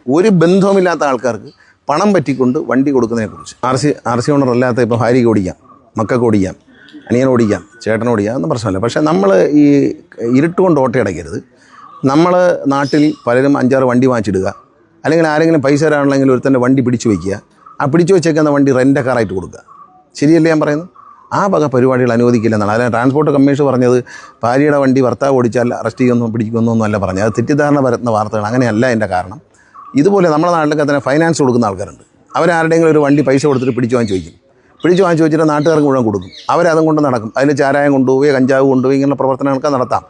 ഒരു ബന്ധവുമില്ലാത്ത ആൾക്കാർക്ക് പണം പറ്റിക്കൊണ്ട് വണ്ടി കൊടുക്കുന്നതിനെക്കുറിച്ച്. ആർ സി ഓണർ അല്ലാത്ത ഇപ്പോൾ ഭാര്യയ്ക്ക് ഓടിക്കാം, മക്കൾക്ക് ഓടിക്കാം, അനിയൻ ഓടിക്കാം, ചേട്ടൻ ഓടിക്കാം, ഒന്നും പ്രശ്നമില്ല. പക്ഷേ നമ്മൾ ഈ ഇരുട്ടുകൊണ്ട് ഓട്ടയടയ്ക്കരുത്. നമ്മൾ നാട്ടിൽ പലരും 5-6 വണ്ടി വാങ്ങിച്ചിടുക, അല്ലെങ്കിൽ ആരെങ്കിലും പൈസ തരാണെങ്കിൽ ഒരുത്തൻ്റെ വണ്ടി പിടിച്ചു വയ്ക്കുക, ആ പിടിച്ചു വെച്ചേക്കുന്ന വണ്ടി റെൻ്റ് കാറായിട്ട് കൊടുക്കുക. ശരിയല്ലേ ഞാൻ പറയുന്നത്? ആ വക പരിപാടികൾ അനുവദിക്കില്ലെന്നാണ്. അതിന് ട്രാൻസ്പോർട്ട് കമ്മീഷൻ പറഞ്ഞത് ഭാര്യയുടെ വണ്ടി ഭർത്താവ് ഓടിച്ചാൽ അറസ്റ്റ് ചെയ്യുമെന്നും പിടിക്കുമെന്നൊന്നും അല്ല പറഞ്ഞത്. അത് തെറ്റിദ്ധാരണ വരുന്ന വാർത്തകൾ. അങ്ങനെയല്ല എൻ്റെ കാരണം. ഇതുപോലെ നമ്മുടെ നാട്ടിലൊക്കെ തന്നെ ഫൈനാൻസ് കൊടുക്കുന്ന ആൾക്കാരുണ്ട്. അവരാരുടെയെങ്കിലും ഒരു വണ്ടി പൈസ കൊടുത്തിട്ട് പിടിച്ചു വാങ്ങിച്ച് വയ്ക്കും. പിടിച്ചു വാങ്ങിച്ച് വെച്ചിട്ട് നാട്ടുകാർക്ക് മുഴുവൻ കൊടുക്കും. അവരതും കൊണ്ട് നടക്കും. അതിൽ ചാരായം കൊണ്ടുപോയി, കഞ്ചാവ് കൊണ്ടുപോയി, ഇങ്ങനെയുള്ള പ്രവർത്തനങ്ങളൊക്കെ നടത്താം.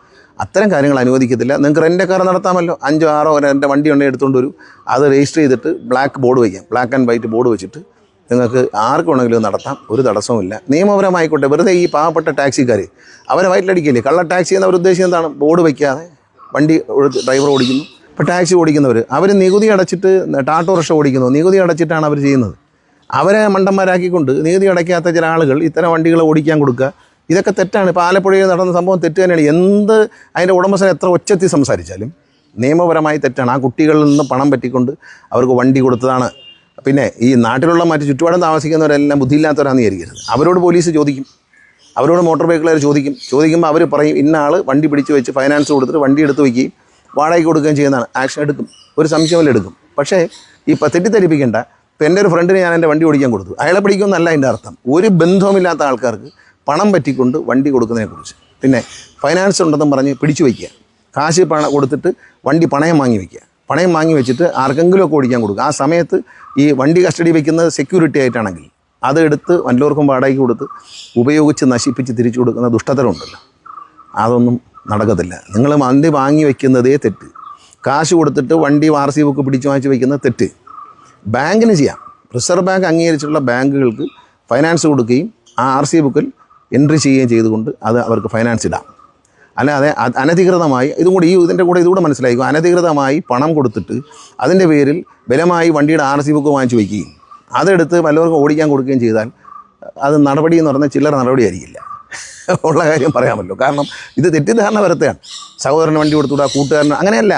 അത്തരം കാര്യങ്ങൾ അനുവദിക്കത്തില്ല. നിങ്ങൾക്ക് റെൻ്റ് കാർ നടത്താമല്ലോ. 5-6 എൻ്റെ വണ്ടി ഉണ്ടെങ്കിൽ എടുത്തുകൊണ്ട് വരും. അത് രജിസ്റ്റർ ചെയ്തിട്ട് ബ്ലാക്ക് ബോർഡ് വയ്ക്കാം, ബ്ലാക്ക് ആൻഡ് വൈറ്റ് ബോർഡ് വെച്ചിട്ട് നിങ്ങൾക്ക് ആർക്ക് വേണമെങ്കിലും നടത്താം. ഒരു തടസ്സവുമില്ല. നിയമപരമായിക്കോട്ടെ. വെറുതെ ഈ പാവപ്പെട്ട ടാക്സിക്കാർ അവരെ വയറ്റിലടിക്കില്ലേ? കള്ള ടാക്സി എന്നവർ ഉദ്ദേശിക്കുന്നത് എന്താണ്? ബോർഡ് വയ്ക്കാതെ വണ്ടി ഡ്രൈവർ ഓടിക്കുന്നു. ഇപ്പോൾ ടാക്സി ഓടിക്കുന്നവർ അവർ നികുതി അടച്ചിട്ട്, ടാറ്റോറിക്ഷ ഓടിക്കുന്നു, നികുതി അടച്ചിട്ടാണ് അവർ ചെയ്യുന്നത്. അവരെ മണ്ടന്മാരാക്കിക്കൊണ്ട് നികുതി അടയ്ക്കാത്ത ചില ആളുകൾ ഇത്തരം വണ്ടികൾ ഓടിക്കാൻ കൊടുക്കുക. ഇതൊക്കെ തെറ്റാണ്. ഇപ്പോൾ ആലപ്പുഴയിൽ നടന്ന സംഭവം തെറ്റ് തന്നെയാണ്. എന്ത് അതിൻ്റെ ഉടമസ്ഥൻ എത്ര ഒച്ചത്തിൽ സംസാരിച്ചാലും നിയമപരമായി തെറ്റാണ്. ആ കുട്ടികളിൽ നിന്ന് പണം പറ്റിക്കൊണ്ട് അവർക്ക് വണ്ടി കൊടുത്തതാണ്. പിന്നെ ഈ നാട്ടിലുള്ള മറ്റ് ചുറ്റുപാടും താമസിക്കുന്നവരെല്ലാം ബുദ്ധിയില്ലാത്തവരാണെന്ന് വിചാരിക്കരുത്. അവരോട് പോലീസ് ചോദിക്കും, അവരോട് മോട്ടോർ വെഹിക്കിളുകാർ ചോദിക്കുമ്പോൾ അവർ പറയും ഇന്ന ആൾ വണ്ടി പിടിച്ച് വെച്ച് ഫൈനാൻസ് കൊടുത്തിട്ട് വണ്ടി എടുത്ത് വയ്ക്കുകയും വാടകയ്ക്ക് കൊടുക്കുകയും ചെയ്യുന്നതാണ്. ആക്ഷൻ എടുക്കും, ഒരു സംശയമില്ല എടുക്കും. പക്ഷേ ഇപ്പോൾ തെറ്റിദ്ധരിപ്പിക്കേണ്ട. ഇപ്പോൾ എൻ്റെ ഒരു ഫ്രണ്ടിന് ഞാൻ എൻ്റെ വണ്ടി ഓടിക്കാൻ കൊടുത്തു. അയാളെ പിടിക്കുമെന്നല്ല എൻ്റെ അർത്ഥം. ഒരു ബന്ധവുമില്ലാത്ത ആൾക്കാർക്ക് പണം പറ്റിക്കൊണ്ട് വണ്ടി കൊടുക്കുന്നതിനെക്കുറിച്ച്. പിന്നെ ഫൈനാൻസ് ഉണ്ടെന്നും പറഞ്ഞ് പിടിച്ചു വയ്ക്കുക, കാശ് കൊടുത്തിട്ട് വണ്ടി പണയം വാങ്ങി വയ്ക്കുക. പണയം വാങ്ങി വെച്ചിട്ട് ആർക്കെങ്കിലുമൊക്കെ ഓടിക്കാൻ കൊടുക്കുക. ആ സമയത്ത് ഈ വണ്ടി കസ്റ്റഡി വയ്ക്കുന്നത് സെക്യൂരിറ്റി ആയിട്ടാണെങ്കിൽ അതെടുത്ത് വല്ലവർക്കും വാടകയ്ക്ക് കൊടുത്ത് ഉപയോഗിച്ച് നശിപ്പിച്ച് തിരിച്ചു കൊടുക്കുന്ന ദുഷ്ടതരമുണ്ടല്ലോ, അതൊന്നും നടക്കത്തില്ല. നിങ്ങൾ വണ്ടി വാങ്ങി വയ്ക്കുന്നതേ തെറ്റ്. കാശ് കൊടുത്തിട്ട് വണ്ടി RC ബുക്ക് പിടിച്ചു വാങ്ങിച്ച് വയ്ക്കുന്നത് തെറ്റ്. ബാങ്കിന് ചെയ്യാം. റിസർവ് ബാങ്ക് അംഗീകരിച്ചിട്ടുള്ള ബാങ്കുകൾക്ക് ഫൈനാൻസ് കൊടുക്കുകയും ആ RC ബുക്കിൽ എൻട്രി ചെയ്യുകയും ചെയ്തുകൊണ്ട് അത് അവർക്ക് ഫൈനാൻസ് ഇടാം. അല്ലാതെ അനധികൃതമായി ഇതിൻ്റെ കൂടെ മനസ്സിലായിരിക്കും. അനധികൃതമായി പണം കൊടുത്തിട്ട് അതിൻ്റെ പേരിൽ ബലമായി വണ്ടിയുടെ RC ബുക്ക് വാങ്ങിച്ച് വയ്ക്കുകയും അതെടുത്ത് വല്ലവർക്കും ഓടിക്കാൻ കൊടുക്കുകയും ചെയ്താൽ അത് നടപടി എന്ന് പറഞ്ഞാൽ ചില്ലറ നടപടിയായിരിക്കില്ല. ഉള്ള കാര്യം പറയാമല്ലോ. കാരണം ഇത് തെറ്റിദ്ധാരണ വരുത്തുകയാണ്. സഹോദരന് വണ്ടി കൊടുത്തുകൂടാ, കൂട്ടുകാരന്, അങ്ങനെയല്ല.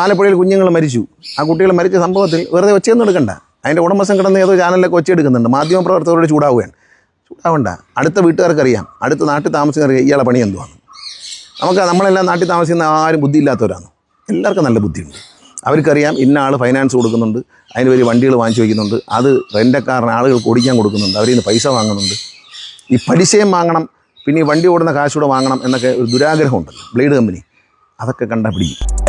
ആലപ്പുഴയിൽ കുഞ്ഞുങ്ങൾ മരിച്ചു. ആ കുട്ടികൾ മരിച്ച സംഭവത്തിൽ വെറുതെ ഒച്ചയൊന്നും എടുക്കണ്ട. അതിൻ്റെ ഉടമസ്ഥൻ കിടന്ന് ഏതോ ചാനലിലൊക്കെ ഒച്ചയെടുക്കുന്നുണ്ട്. മാധ്യമപ്രവർത്തകരോട് ചൂടാവണ്ട. അടുത്ത വീട്ടുകാർക്കറിയാം, അടുത്ത നാട്ടിൽ താമസിക്കുന്നവർക്ക് ഇയാളെ പണി എന്തുവാണ്. നമ്മളെല്ലാം നാട്ടിൽ താമസിക്കുന്ന ആരും ബുദ്ധിയില്ലാത്തവരാണ്. എല്ലാവർക്കും നല്ല ബുദ്ധിയുണ്ട്. അവർക്കറിയാം ഇന്ന ആൾ ഫൈനാൻസ് കൊടുക്കുന്നുണ്ട്, അതിന് വലിയ വണ്ടികൾ വാങ്ങിച്ചു വയ്ക്കുന്നുണ്ട്, അത് റെൻ്റക്കാരന് ആളുകൾക്ക് ഓടിക്കാൻ കൊടുക്കുന്നുണ്ട്, അവരിൽ നിന്ന് പൈസ വാങ്ങുന്നുണ്ട്, ഈ പലിശയും വാങ്ങണം, പിന്നെ ഈ വണ്ടി ഓടുന്ന കാശൂടെ വാങ്ങണം എന്നൊക്കെ ഒരു ദുരാഗ്രഹമുണ്ടല്ലോ ബ്ലേഡ് കമ്പനി. അതൊക്കെ കണ്ടാൽ പിടിക്കും.